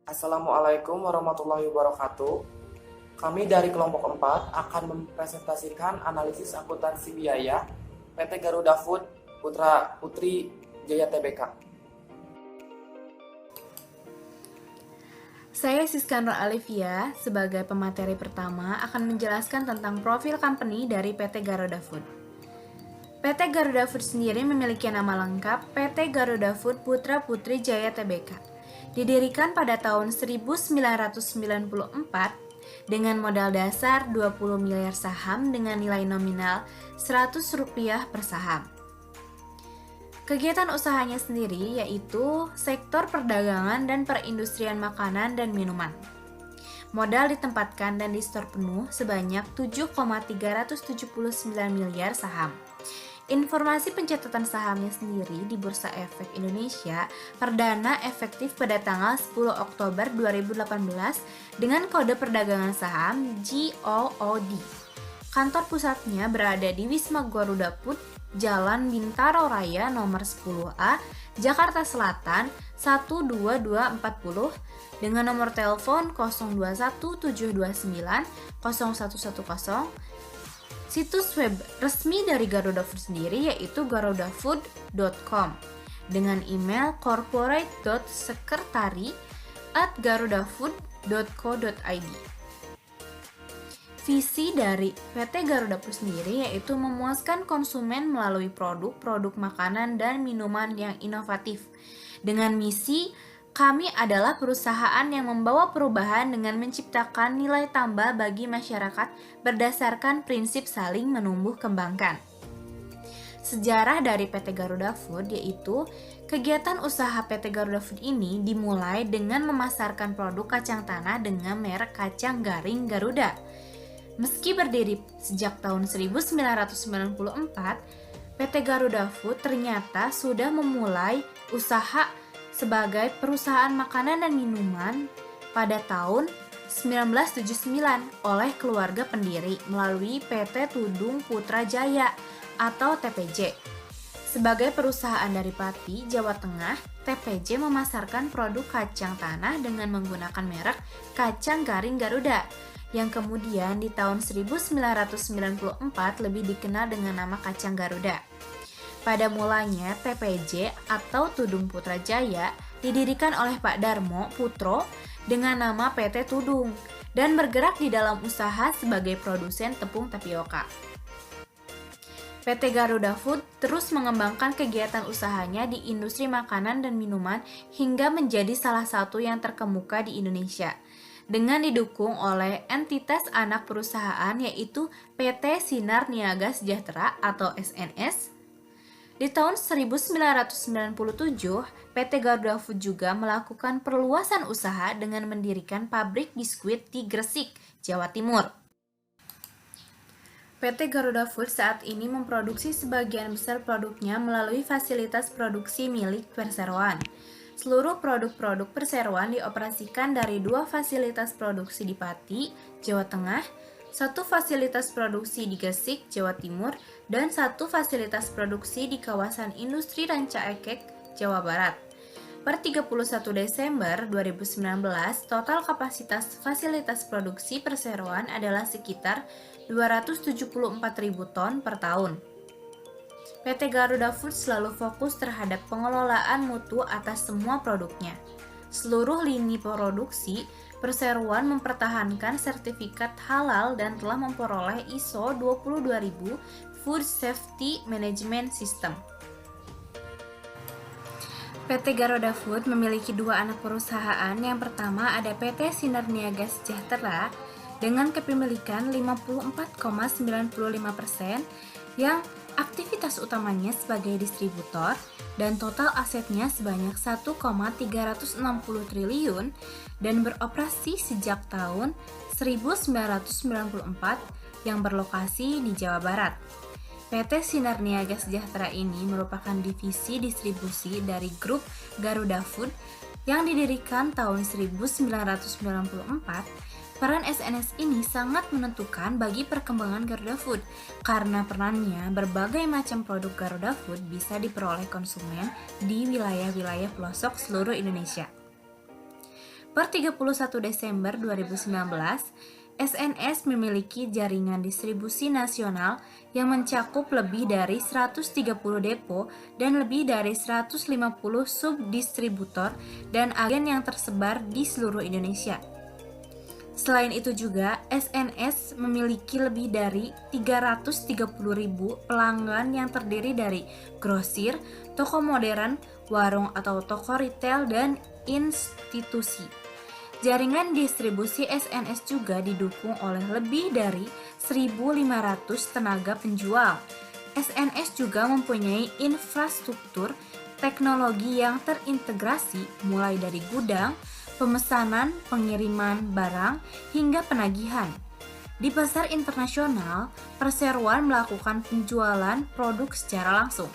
Assalamualaikum warahmatullahi wabarakatuh. Kami dari kelompok 4 akan mempresentasikan analisis akuntansi biaya PT Garuda Food Putra Putri Jaya Tbk. Saya Siskandar Alivia, sebagai pemateri pertama akan menjelaskan tentang profil company dari PT Garuda Food. PT Garuda Food sendiri memiliki nama lengkap PT Garuda Food Putra Putri Jaya Tbk. Didirikan pada tahun 1994 dengan modal dasar 20 miliar saham dengan nilai nominal Rp100 per saham. Kegiatan usahanya sendiri yaitu sektor perdagangan dan perindustrian makanan dan minuman. Modal ditempatkan dan di-store penuh sebanyak 7,379 miliar saham. Informasi pencatatan sahamnya sendiri di Bursa Efek Indonesia perdana efektif pada tanggal 10 Oktober 2018 dengan kode perdagangan saham GOOD. Kantor pusatnya berada di Wisma Garuda Food, Jalan Bintaro Raya nomor 10A, Jakarta Selatan 12240 dengan nomor telepon 0217290110. Situs web resmi dari Garuda Food sendiri yaitu garudafood.com dengan email corporate.secretary@garudafood.co.id. Visi dari PT Garuda Food sendiri yaitu memuaskan konsumen melalui produk-produk makanan dan minuman yang inovatif. Dengan misi, kami adalah perusahaan yang membawa perubahan dengan menciptakan nilai tambah bagi masyarakat berdasarkan prinsip saling menumbuh kembangkan. Sejarah dari PT Garuda Food yaitu kegiatan usaha PT Garuda Food ini dimulai dengan memasarkan produk kacang tanah dengan merek kacang garing Garuda. Meski berdiri sejak tahun 1994, PT Garuda Food ternyata sudah memulai usaha sebagai perusahaan makanan dan minuman pada tahun 1979 oleh keluarga pendiri melalui PT Tudung Putra Jaya atau TPJ. Sebagai perusahaan dari Pati, Jawa Tengah, TPJ memasarkan produk kacang tanah dengan menggunakan merek kacang garing Garuda yang kemudian di tahun 1994 lebih dikenal dengan nama kacang Garuda. Pada mulanya TPJ atau Tudung Putra Jaya didirikan oleh Pak Darmo Putro dengan nama PT Tudung dan bergerak di dalam usaha sebagai produsen tepung tapioka. PT Garuda Food terus mengembangkan kegiatan usahanya di industri makanan dan minuman hingga menjadi salah satu yang terkemuka di Indonesia dengan didukung oleh entitas anak perusahaan yaitu PT Sinar Niaga Sejahtera atau SNS. Di tahun 1997, PT Garuda Food juga melakukan perluasan usaha dengan mendirikan pabrik biskuit di Gresik, Jawa Timur. PT Garuda Food saat ini memproduksi sebagian besar produknya melalui fasilitas produksi milik perseroan. Seluruh produk-produk perseroan dioperasikan dari 2 fasilitas produksi di Pati, Jawa Tengah, 1 fasilitas produksi di Gresik, Jawa Timur, dan 1 fasilitas produksi di kawasan industri Ranca Ekek, Jawa Barat. Per 31 Desember 2019, total kapasitas fasilitas produksi perseroan adalah sekitar 274.000 ton per tahun. PT Garuda Food selalu fokus terhadap pengelolaan mutu atas semua produknya. Seluruh lini produksi, perseroan mempertahankan sertifikat halal dan telah memperoleh ISO 22000 Food Safety Management System. PT Garuda Food memiliki 2 anak perusahaan. Yang pertama ada PT Sinar Niaga Sejahtera dengan kepemilikan 54,95% yang aktivitas utamanya sebagai distributor dan total asetnya sebanyak 1,360 triliun dan beroperasi sejak tahun 1994 yang berlokasi di Jawa Barat. PT Sinar Niaga Sejahtera ini merupakan divisi distribusi dari grup Garuda Food yang didirikan tahun 1994. Peran SNS ini sangat menentukan bagi perkembangan Garuda Food karena perannya berbagai macam produk Garuda Food bisa diperoleh konsumen di wilayah-wilayah pelosok seluruh Indonesia. Per 31 Desember 2019, SNS memiliki jaringan distribusi nasional yang mencakup lebih dari 130 depo dan lebih dari 150 subdistributor dan agen yang tersebar di seluruh Indonesia. Selain itu juga, SNS memiliki lebih dari 330.000 pelanggan yang terdiri dari grosir, toko modern, warung atau toko retail, dan institusi. Jaringan distribusi SNS juga didukung oleh lebih dari 1.500 tenaga penjual. SNS juga mempunyai infrastruktur teknologi yang terintegrasi mulai dari gudang, pemesanan, pengiriman barang, hingga penagihan. Di pasar internasional, perseroan melakukan penjualan produk secara langsung.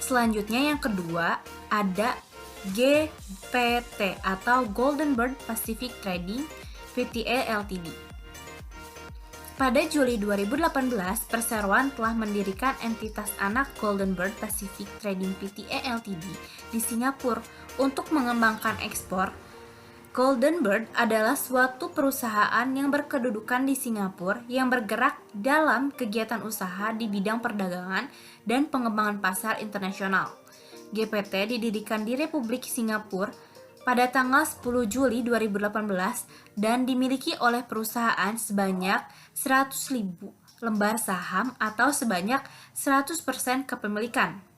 Selanjutnya yang kedua, ada GPT atau Golden Bird Pacific Trading Pte Ltd. Pada Juli 2018, perseroan telah mendirikan entitas anak Golden Bird Pacific Trading Pte Ltd di Singapura untuk mengembangkan ekspor. Golden Bird adalah suatu perusahaan yang berkedudukan di Singapura yang bergerak dalam kegiatan usaha di bidang perdagangan dan pengembangan pasar internasional. GPT didirikan di Republik Singapura pada tanggal 10 Juli 2018 dan dimiliki oleh perusahaan sebanyak 100.000 lembar saham atau sebanyak 100% kepemilikan.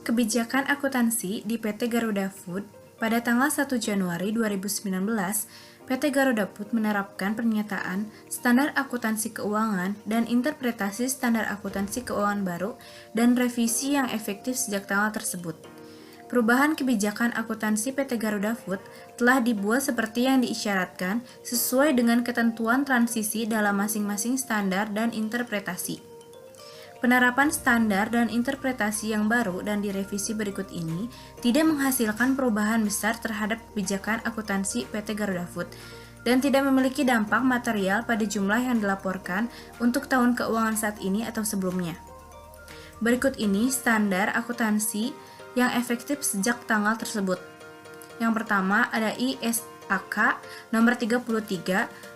Kebijakan akuntansi di PT Garuda Food pada tanggal 1 Januari 2019, PT Garuda Food menerapkan pernyataan standar akuntansi keuangan dan interpretasi standar akuntansi keuangan baru dan revisi yang efektif sejak tanggal tersebut. Perubahan kebijakan akuntansi PT Garuda Food telah dibuat seperti yang diisyaratkan sesuai dengan ketentuan transisi dalam masing-masing standar dan interpretasi. Penerapan standar dan interpretasi yang baru dan direvisi berikut ini tidak menghasilkan perubahan besar terhadap kebijakan akuntansi PT Garuda Food dan tidak memiliki dampak material pada jumlah yang dilaporkan untuk tahun keuangan saat ini atau sebelumnya. Berikut ini standar akuntansi yang efektif sejak tanggal tersebut. Yang pertama ada ISAK nomor 33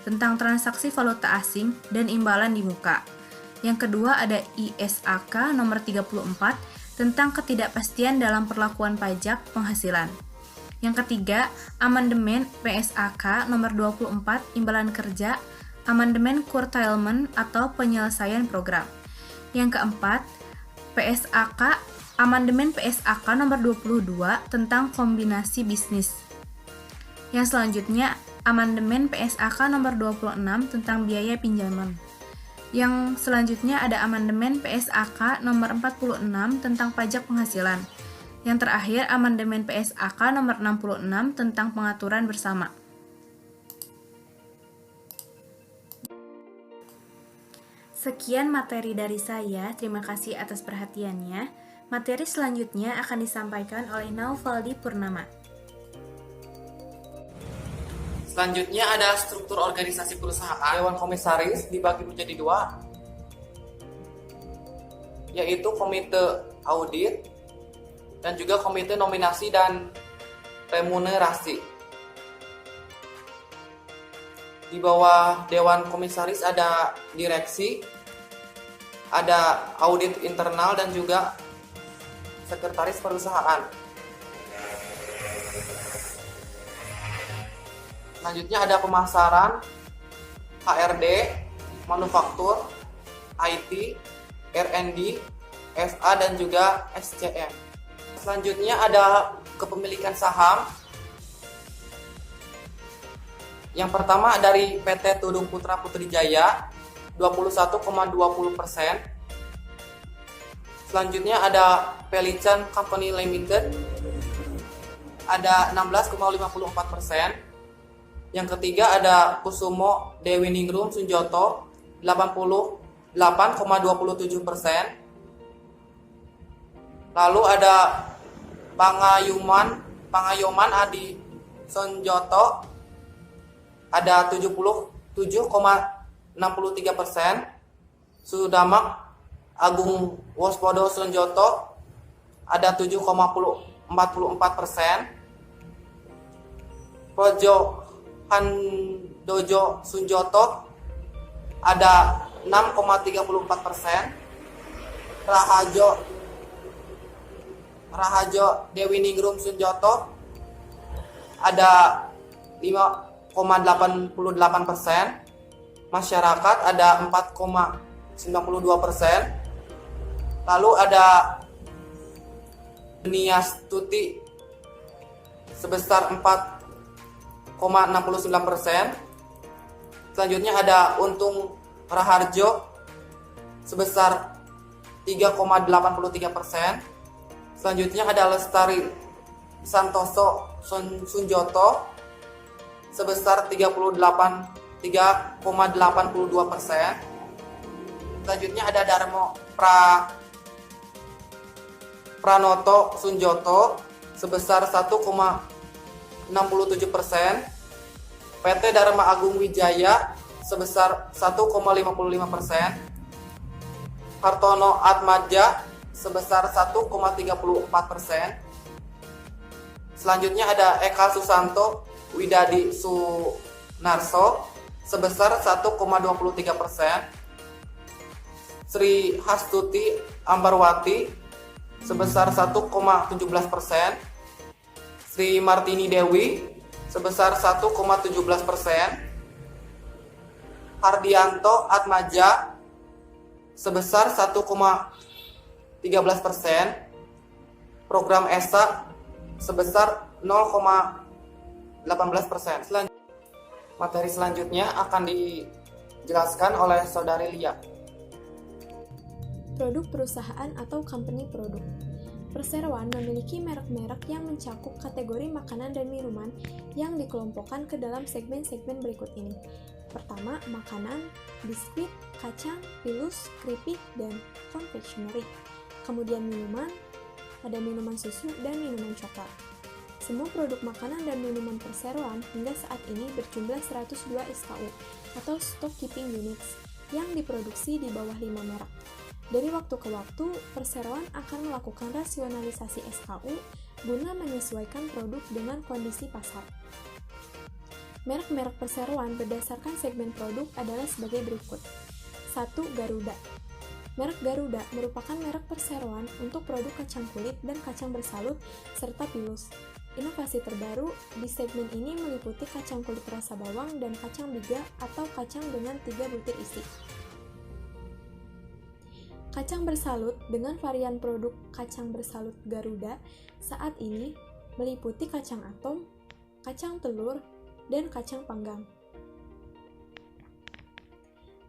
tentang transaksi valuta asing dan imbalan di muka. Yang kedua ada ISAK nomor 34 tentang ketidakpastian dalam perlakuan pajak penghasilan. Yang ketiga, amandemen PSAK nomor 24 imbalan kerja, amandemen curtailment atau penyelesaian program. Yang keempat, amandemen PSAK nomor 22 tentang kombinasi bisnis. Yang selanjutnya, amandemen PSAK nomor 26 tentang biaya pinjaman. Yang selanjutnya ada amandemen PSAK nomor 46 tentang pajak penghasilan. Yang terakhir amandemen PSAK nomor 66 tentang pengaturan bersama. Sekian materi dari saya, terima kasih atas perhatiannya. Materi selanjutnya akan disampaikan oleh Naufaldi Purnama. Selanjutnya ada struktur organisasi perusahaan. Dewan komisaris dibagi menjadi dua, yaitu komite audit dan juga komite nominasi dan remunerasi. Di bawah Dewan Komisaris ada direksi, ada audit internal dan juga sekretaris perusahaan. Selanjutnya ada pemasaran, HRD, manufaktur, IT, R&D, FA dan juga SCM. Selanjutnya ada kepemilikan saham. Yang pertama dari PT Tudung Putra Putri Jaya 21,20%. Selanjutnya ada Pelican Company Limited ada 16,54%. Yang ketiga ada Kusumo Dewi Ningrum Sunjoto 88,27%. Lalu ada Pangayoman Adi Sunjoto ada 77,63%. Sudamak Agung Wospodo Sunjoto ada 7,44%. Projo Handojo Sunjoto ada 6,34%. Rahajo Dewi Ningrum Sunjoto ada 5,88%. Masyarakat ada 4,92%. Lalu ada Niastuti sebesar 4,69%. Selanjutnya ada Untung Raharjo sebesar 3,83%. Selanjutnya ada Lestari Santoso Sunjoto sebesar 3,82%. Selanjutnya ada Darmo Pranoto Sunjoto sebesar 1,67%. PT Dharma Agung Wijaya sebesar 1,55%. Hartono Atmaja sebesar 1,34%. Selanjutnya ada Eka Susanto Widadi Sunarso sebesar 1,23%. Sri Hastuti Ambarwati sebesar 1,17%. Sri Martini Dewi sebesar 1,17%. Hardianto Atmaja sebesar 1,13%. Program ESA sebesar 0,18%. Materi selanjutnya akan dijelaskan oleh Saudari Lia. Produk perusahaan atau company produk. Perseroan memiliki merek-merek yang mencakup kategori makanan dan minuman yang dikelompokkan ke dalam segmen-segmen berikut ini. Pertama, makanan, biskuit, kacang, pilus, keripik, dan confectionery. Kemudian minuman, ada minuman susu dan minuman coklat. Semua produk makanan dan minuman perseroan hingga saat ini berjumlah 102 SKU atau Stock Keeping Units yang diproduksi di bawah 5 merek. Dari waktu ke waktu, perseroan akan melakukan rasionalisasi SKU guna menyesuaikan produk dengan kondisi pasar. Merek-merek perseroan berdasarkan segmen produk adalah sebagai berikut. 1. Garuda. Merek Garuda merupakan merek perseroan untuk produk kacang kulit dan kacang bersalut serta pilus. Inovasi terbaru di segmen ini meliputi kacang kulit rasa bawang dan kacang biga atau kacang dengan 3 butir isi. Kacang bersalut dengan varian produk kacang bersalut Garuda saat ini meliputi kacang atom, kacang telur, dan kacang panggang.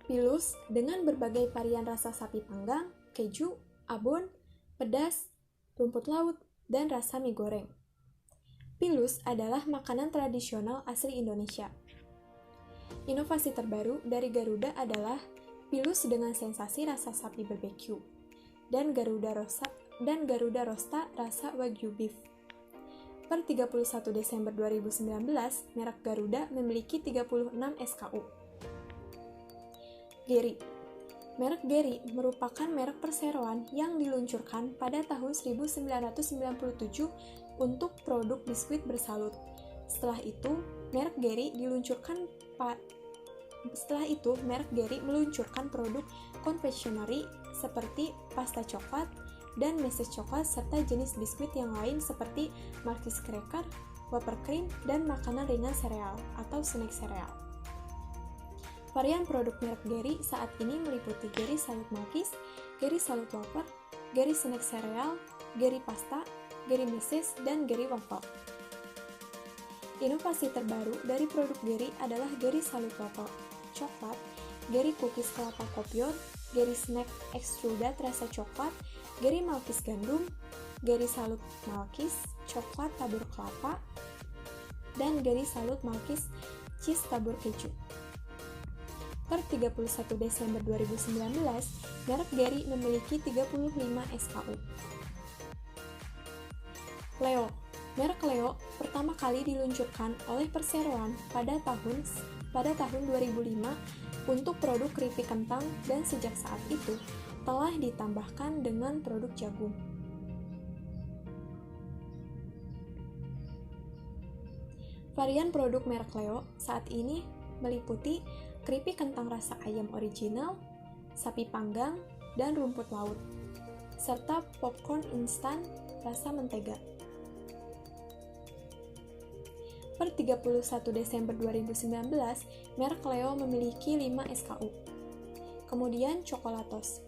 Pilus dengan berbagai varian rasa sapi panggang, keju, abon, pedas, rumput laut, dan rasa mie goreng. Pilus adalah makanan tradisional asli Indonesia. Inovasi terbaru dari Garuda adalah Pilus dengan sensasi rasa sapi BBQ dan Garuda Rosta rasa Wagyu beef. Per 31 Desember 2019, merek Garuda memiliki 36 SKU. Geri. Merek Geri merupakan merek perseroan yang diluncurkan pada tahun 1997 untuk produk biskuit bersalut. Setelah itu, merek Geri meluncurkan produk confectionery seperti pasta coklat dan meses coklat serta jenis biskuit yang lain seperti Marquis Cracker, Whopper Cream, dan makanan ringan sereal atau snack sereal. Varian produk merek Geri saat ini meliputi Geri Salut Marquis, Geri Salut Whopper, Geri Snack Sereal, Geri Pasta, Geri Meses, dan Geri Waffle. Inovasi terbaru dari produk Geri adalah Geri Salut Waffle coklat, Geri Cookies kelapa kopior, Geri Snack Extrudat rasa coklat, Geri Malkis gandum, Geri Salut Malkis coklat tabur kelapa, dan Geri Salut Malkis cheese tabur keju. Per 31 Desember 2019, merek Geri memiliki 35 SKU. Leo. Merek Leo pertama kali diluncurkan oleh perseroan pada tahun 2005 untuk produk keripik kentang dan sejak saat itu, telah ditambahkan dengan produk jagung. Varian produk merek Leo saat ini meliputi keripik kentang rasa ayam original, sapi panggang, dan rumput laut, serta popcorn instan rasa mentega. Per 31 Desember 2019, merek Leo memiliki 5 SKU. Kemudian Chocolatos.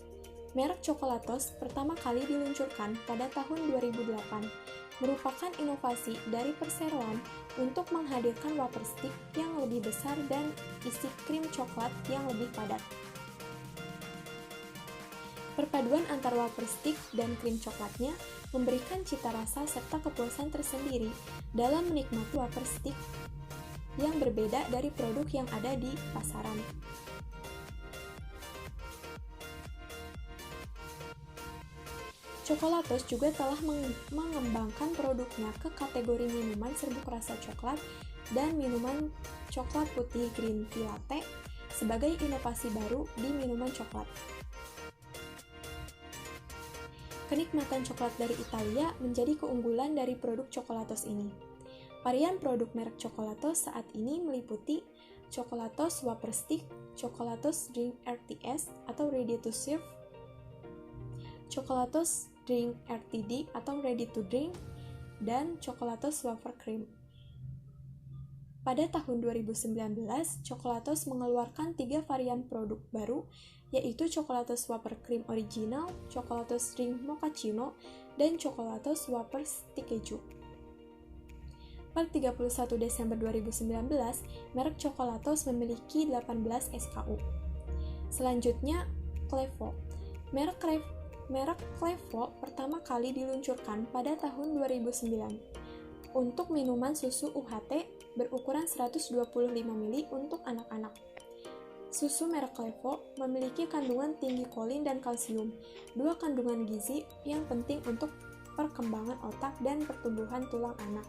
Merek Chocolatos pertama kali diluncurkan pada tahun 2008, merupakan inovasi dari perseroan untuk menghadirkan wafer stick yang lebih besar dan isi krim coklat yang lebih padat. Perpaduan antara wafer stick dan krim coklatnya memberikan cita rasa serta kepuasan tersendiri dalam menikmati wafer stick yang berbeda dari produk yang ada di pasaran. Chocolatos juga telah mengembangkan produknya ke kategori minuman serbuk rasa coklat dan minuman coklat putih green tea latte sebagai inovasi baru di minuman coklat. Kenikmatan coklat dari Italia menjadi keunggulan dari produk Chocolatos ini. Varian produk merek Chocolatos saat ini meliputi Chocolatos Wafer Stick, Chocolatos Drink RTS atau Ready to Serve, Chocolatos Drink RTD atau Ready to Drink, dan Chocolatos Wafer Cream. Pada tahun 2019, Chocolatos mengeluarkan 3 varian produk baru, yaitu Chocolatos Wafer Cream Original, Chocolatos Drink Mochaccino, dan Chocolatos Wafer Stick Keju. Per 31 Desember 2019, merek Chocolatos memiliki 18 SKU. Selanjutnya, Clevo. Merek Clevo pertama kali diluncurkan pada tahun 2009 untuk minuman susu UHT berukuran 125 ml untuk anak-anak. Susu merek Clevo memiliki kandungan tinggi kolin dan kalsium, 2 kandungan gizi yang penting untuk perkembangan otak dan pertumbuhan tulang anak.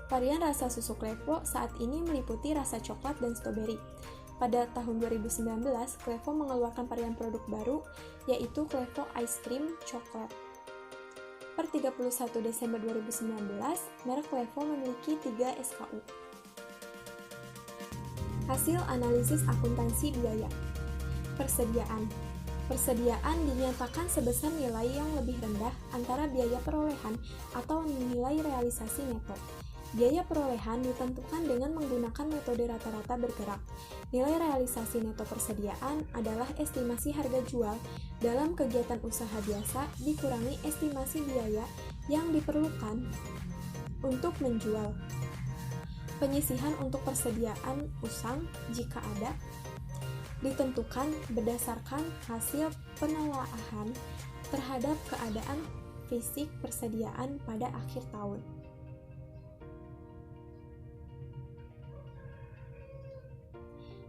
Varian rasa susu Clevo saat ini meliputi rasa coklat dan stroberi. Pada tahun 2019, Clevo mengeluarkan varian produk baru, yaitu Clevo Ice Cream Coklat. Per 31 Desember 2019, merek Clevo memiliki 3 SKU. Hasil analisis akuntansi biaya. Persediaan dinyatakan sebesar nilai yang lebih rendah antara biaya perolehan atau nilai realisasi neto. Biaya perolehan ditentukan dengan menggunakan metode rata-rata bergerak. Nilai realisasi neto persediaan adalah estimasi harga jual dalam kegiatan usaha biasa dikurangi estimasi biaya yang diperlukan untuk menjual. Penyisihan untuk persediaan usang, jika ada, ditentukan berdasarkan hasil penelaahan terhadap keadaan fisik persediaan pada akhir tahun.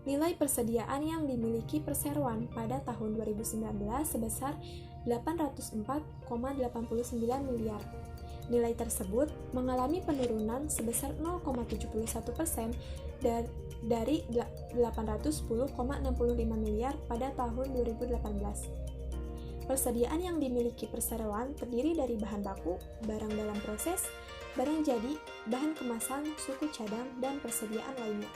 Nilai persediaan yang dimiliki perseroan pada tahun 2019 sebesar 804,89 miliar. Nilai tersebut mengalami penurunan sebesar 0,71% dari 810,65 miliar pada tahun 2018. Persediaan yang dimiliki perseroan terdiri dari bahan baku, barang dalam proses, barang jadi, bahan kemasan, suku cadang, dan persediaan lainnya.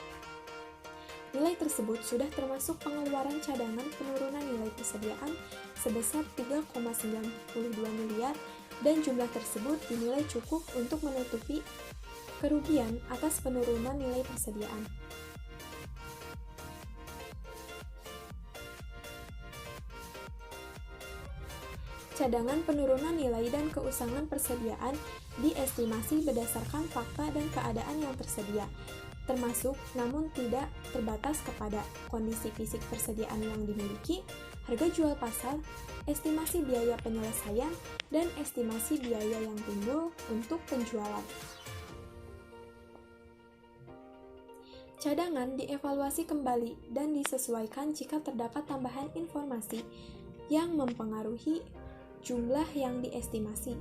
Nilai tersebut sudah termasuk pengeluaran cadangan penurunan nilai persediaan sebesar 3,92 miliar dan jumlah tersebut dinilai cukup untuk menutupi kerugian atas penurunan nilai persediaan. Cadangan penurunan nilai dan keusangan persediaan diestimasi berdasarkan fakta dan keadaan yang tersedia, termasuk namun tidak terbatas kepada kondisi fisik persediaan yang dimiliki, harga jual pasar, estimasi biaya penyelesaian, dan estimasi biaya yang timbul untuk penjualan. Cadangan dievaluasi kembali dan disesuaikan jika terdapat tambahan informasi yang mempengaruhi jumlah yang diestimasi.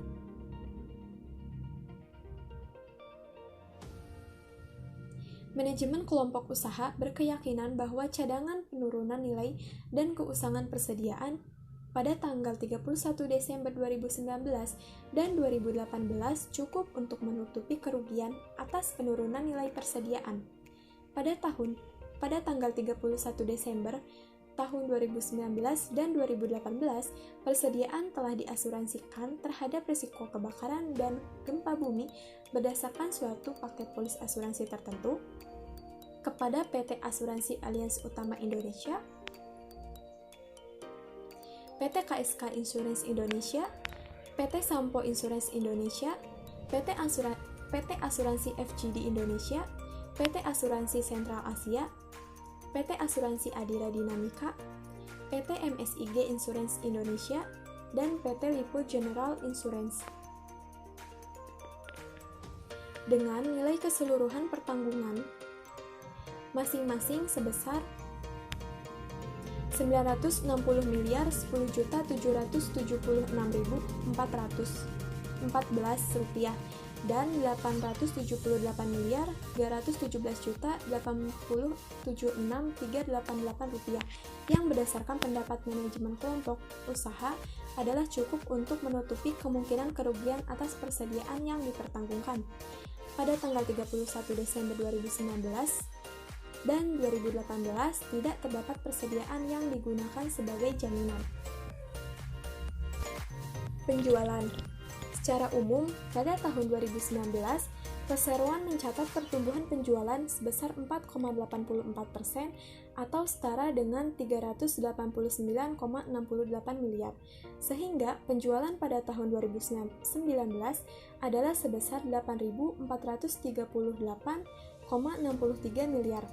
Manajemen kelompok usaha berkeyakinan bahwa cadangan penurunan nilai dan keusangan persediaan pada tanggal 31 Desember 2019 dan 2018 cukup untuk menutupi kerugian atas penurunan nilai persediaan. Pada tanggal 31 Desember tahun 2019 dan 2018, persediaan telah diasuransikan terhadap risiko kebakaran dan gempa bumi berdasarkan suatu paket polis asuransi tertentu kepada PT Asuransi Allianz Utama Indonesia, PT KSK Insurance Indonesia, PT Sampo Insurance Indonesia, PT Asuransi FGD Indonesia, PT Asuransi Sentral Asia, PT Asuransi Adira Dinamika, PT MSIG Insurance Indonesia, dan PT Lipo General Insurance. Dengan nilai keseluruhan pertanggungan masing-masing sebesar 960 miliar 10.776.414 rupiah dan 878 miliar 317.876.388 rupiah yang berdasarkan pendapat manajemen kelompok usaha adalah cukup untuk menutupi kemungkinan kerugian atas persediaan yang dipertanggungkan. Pada tanggal 31 Desember 2019 dan 2018 tidak terdapat persediaan yang digunakan sebagai jaminan. Penjualan. Secara umum, pada tahun 2019, perseroan mencatat pertumbuhan penjualan sebesar 4,84% atau setara dengan 389,68 miliar, sehingga penjualan pada tahun 2019 adalah sebesar 8.438,63 miliar.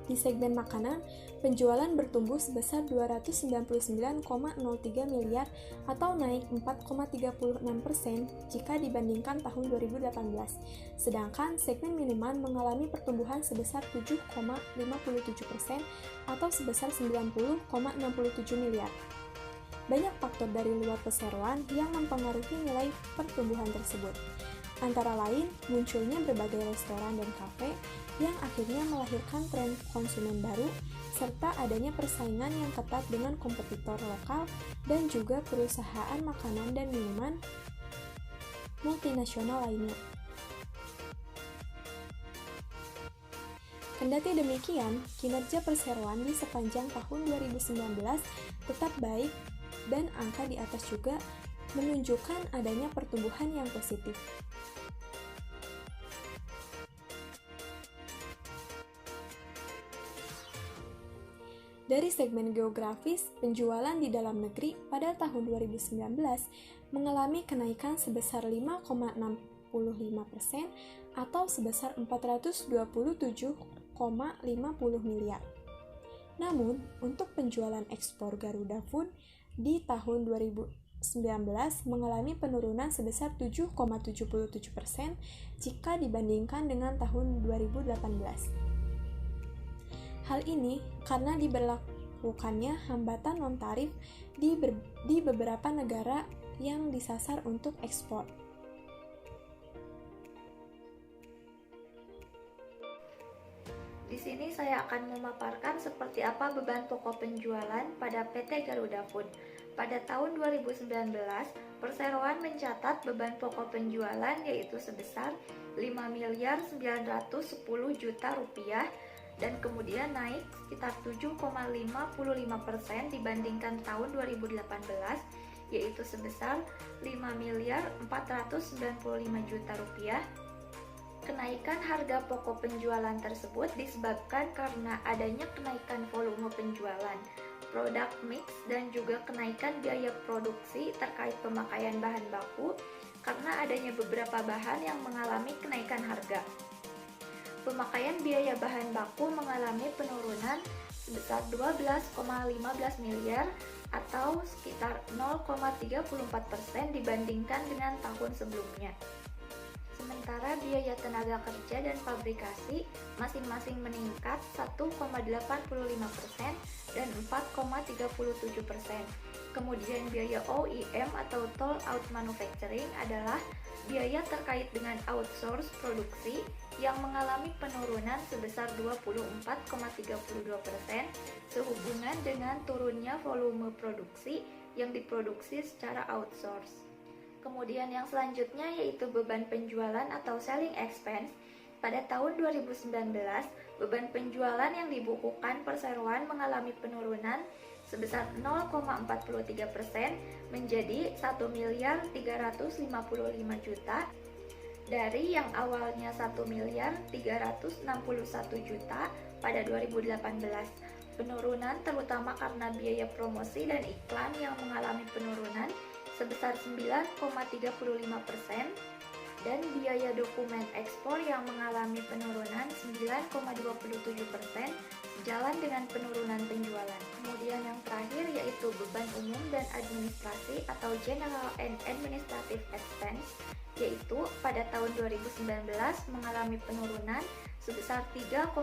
Di segmen makanan, penjualan bertumbuh sebesar 299,03 miliar atau naik 4,36% jika dibandingkan tahun 2018. Sedangkan segmen minuman mengalami pertumbuhan sebesar 7,57% atau sebesar 90,67 miliar. Banyak faktor dari luar perseroan yang mempengaruhi nilai pertumbuhan tersebut. Antara lain, munculnya berbagai restoran dan kafe yang akhirnya melahirkan tren konsumen baru, serta adanya persaingan yang ketat dengan kompetitor lokal dan juga perusahaan makanan dan minuman multinasional lainnya. Kendati demikian, kinerja perseroan di sepanjang tahun 2019 tetap baik dan angka di atas juga menunjukkan adanya pertumbuhan yang positif. Dari segmen geografis, penjualan di dalam negeri pada tahun 2019 mengalami kenaikan sebesar 5,65% atau sebesar 427,50 miliar. Namun, untuk penjualan ekspor Garuda Food di tahun 2019 mengalami penurunan sebesar 7,77% jika dibandingkan dengan tahun 2018. Hal ini karena diberlakukannya hambatan non-tarif di beberapa negara yang disasar untuk ekspor. Di sini saya akan memaparkan seperti apa beban pokok penjualan pada PT Garuda Food. Pada tahun 2019, perseroan mencatat beban pokok penjualan yaitu sebesar 5.910 juta rupiah dan kemudian naik sekitar 7,55% dibandingkan tahun 2018 yaitu sebesar 5.495 juta rupiah. Kenaikan harga pokok penjualan tersebut disebabkan karena adanya kenaikan volume penjualan, produk mix, dan juga kenaikan biaya produksi terkait pemakaian bahan baku karena adanya beberapa bahan yang mengalami kenaikan harga. Pemakaian biaya bahan baku mengalami penurunan sebesar 12,15 miliar atau sekitar 0,34% dibandingkan dengan tahun sebelumnya. Sementara biaya tenaga kerja dan fabrikasi masing-masing meningkat 1,85% dan 4,37%. Kemudian biaya OEM atau toll out manufacturing adalah biaya terkait dengan outsource produksi yang mengalami penurunan sebesar 24,32% sehubungan dengan turunnya volume produksi yang diproduksi secara outsource. Kemudian yang selanjutnya yaitu beban penjualan atau selling expense. Pada tahun 2019, beban penjualan yang dibukukan perseroan mengalami penurunan sebesar 0,43% menjadi 1.355 juta dari yang awalnya 1.361 juta pada 2018. Penurunan terutama karena biaya promosi dan iklan yang mengalami penurunan sebesar 9,35% dan biaya dokumen ekspor yang mengalami penurunan 9,27% sejalan dengan penurunan penjualan. Kemudian yang terakhir yaitu beban umum dan administrasi atau general and administrative expense, yaitu pada tahun 2019 mengalami penurunan sebesar 3,62%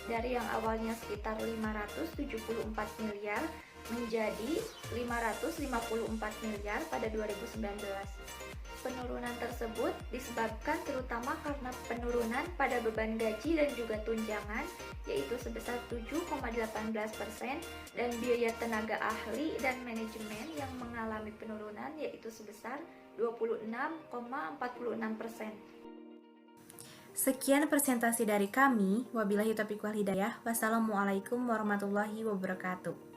dari yang awalnya sekitar 574 miliar menjadi 554 miliar pada 2019. Penurunan tersebut disebabkan terutama karena penurunan pada beban gaji dan juga tunjangan yaitu sebesar 7,18% dan biaya tenaga ahli dan manajemen yang mengalami penurunan yaitu sebesar 26,46%. Sekian presentasi dari kami. Wabillahi taufiq wal hidayah. Wassalamualaikum warahmatullahi wabarakatuh.